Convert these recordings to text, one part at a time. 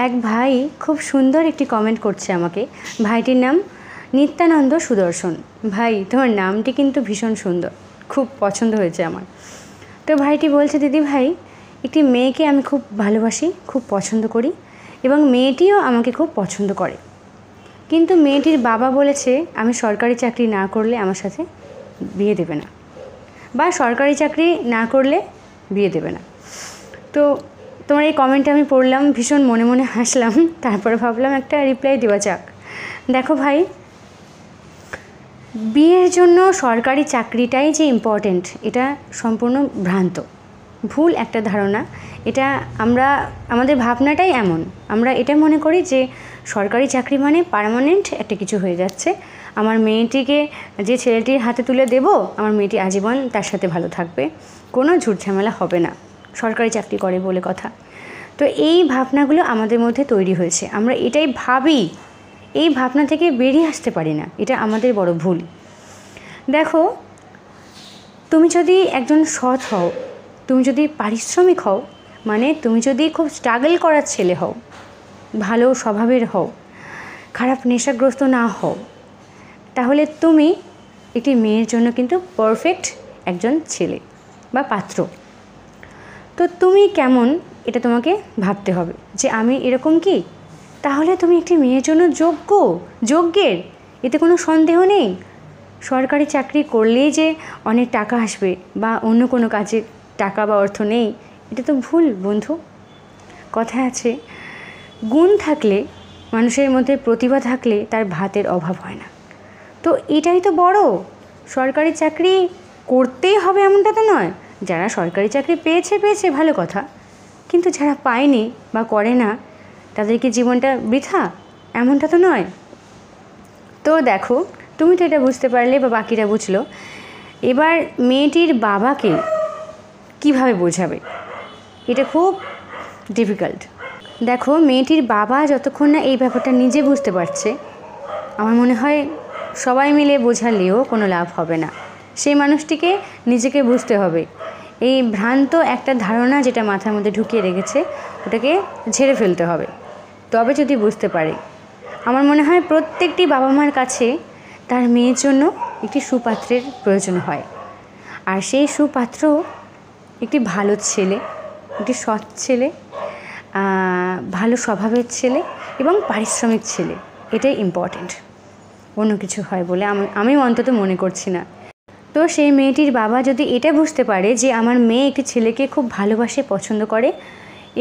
এক ভাই খুব সুন্দর একটি কমেন্ট করছে আমাকে। ভাইটির নাম নিত্যানন্দ সুদর্শন। ভাই, তোমার নামটি কিন্তু ভীষণ সুন্দর, খুব পছন্দ হয়েছে আমার। তো ভাইটি বলছে, দিদি ভাই, একটি মেয়েকে আমি খুব ভালোবাসি, খুব পছন্দ করি এবং মেয়েটিও আমাকে খুব পছন্দ করে, কিন্তু মেয়েটির বাবা বলেছে আমি সরকারি চাকরি না করলে আমার সাথে বিয়ে দেবে না, বা সরকারি চাকরি না করলে বিয়ে দেবে না। তো তোমার এই কমেন্টটা আমি পড়লাম, ভীষণ মনে মনে হাসলাম, তারপরে ভাবলাম একটা রিপ্লাই দেওয়া যাক। দেখো ভাই, বিয়ের জন্য সরকারি চাকরিটাই যে ইম্পর্টেন্ট, এটা সম্পূর্ণ ভ্রান্ত, ভুল একটা ধারণা। এটা আমাদের ভাবনাটাই এমন, আমরা এটা মনে করি যে সরকারি চাকরি মানে পার্মানেন্ট একটা কিছু হয়ে যাচ্ছে, আমার মেয়েটিকে যে ছেলেটির হাতে তুলে দেব, আমার মেয়েটি আজীবন তার সাথে ভালো থাকবে, কোনো ঝুটঝামেলা হবে না, সরকারি চাকরি করে বলে কথা। তো এই ভাবনাগুলো আমাদের মধ্যে তৈরি হয়েছে, আমরা এটাই ভাবি, এই ভাবনা থেকে বেরিয়ে আসতে পারি না, এটা আমাদের বড় ভুল। দেখো, তুমি যদি একজন সৎ হও, তুমি যদি পারিশ্রমিক হও, মানে তুমি যদি খুব স্ট্রাগল করার ছেলে হও, ভালো স্বভাবের হও, খারাপ নেশাগ্রস্ত না হও, তাহলে তুমি একটি মেয়ের জন্য কিন্তু পারফেক্ট একজন ছেলে বা পাত্র। তো তুমি কেমন, এটা তোমাকে ভাবতে হবে যে আমি এরকম কি, তাহলে তুমি একটি মেয়ের জন্য যোগ্যের, এতে কোনো সন্দেহ নেই। সরকারি চাকরি করলেই যে অনেক টাকা আসবে বা অন্য কোনো কাজে টাকা বা অর্থ নেই, এটা তো ভুল বন্ধু। কথা আছে, গুণ থাকলে, মানুষের মধ্যে প্রতিভা থাকলে তার ভাতের অভাব হয় না। তো এটাই তো বড়, সরকারি চাকরি করতেই হবে এমনটা তো নয়। যারা সরকারি চাকরি পেয়েছে ভালো কথা, কিন্তু যারা পায়নি বা করে না, তাদের কি জীবনটা বৃথা? এমনটা তো নয়। তো দেখো, তুমি তো এটা বুঝতে পারলে বা বাকিরা বুঝলো, এবার মেয়েটির বাবাকে কিভাবে বোঝাবে, এটা খুব ডিফিকাল্ট। দেখো, মেয়েটির বাবা যতক্ষণ না এই ব্যাপারটা নিজে বুঝতে পারছে, আমার মনে হয় সবাই মিলে বোঝালেও কোনো লাভ হবে না। সেই মানুষটিকে নিজেকে বুঝতে হবে, এই ভ্রান্ত একটা ধারণা যেটা মাথার মধ্যে ঢুকিয়ে রেখেছে, ওটাকে ঝেড়ে ফেলতে হবে, তবে যদি বুঝতে পারে। আমার মনে হয় প্রত্যেকটি বাবা মার কাছে তার মেয়ের জন্য একটি সুপাত্রের প্রয়োজন হয়, আর সেই সুপাত্র একটি ভালো ছেলে, একটি সৎ ছেলে, ভালো স্বভাবের ছেলে এবং পারিশ্রমিক ছেলে, এটাই ইম্পর্টেন্ট। অন্য কিছু হয় বলে আমি অন্তত মনে করছি না। তো সেই মেয়েটির বাবা যদি এটা বুঝতে পারে যে আমার মেয়ে একটি ছেলেকে খুব ভালোবাসে, পছন্দ করে,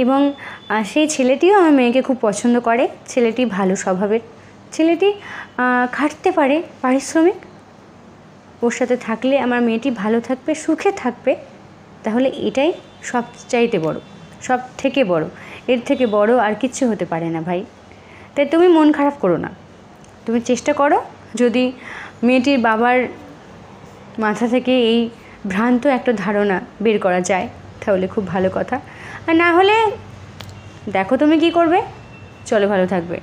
এবং সেই ছেলেটিও আমার মেয়েকে খুব পছন্দ করে, ছেলেটি ভালো স্বভাবের, ছেলেটি খাটতে পারে, পারিশ্রমিক, ওর সাথে থাকলে আমার মেয়েটি ভালো থাকবে, সুখে থাকবে, তাহলে এটাই সবচাইতে বড়, সব থেকে বড়, এর থেকে বড় আর কিচ্ছু হতে পারে না ভাই। তাই তুমি মন খারাপ করো না, তুমি চেষ্টা করো, যদি মেয়েটির বাবার মাথা থেকে এই ভ্রান্ত একটা ধারণা বের করা যায়, তাহলে খুব ভালো কথা। আর না হলে দেখো তুমি কি করবে, চলো ভালো থাকবে,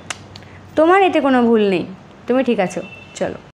তোমার এতে কোনো ভুল নেই, তুমি ঠিক আছো, চলো।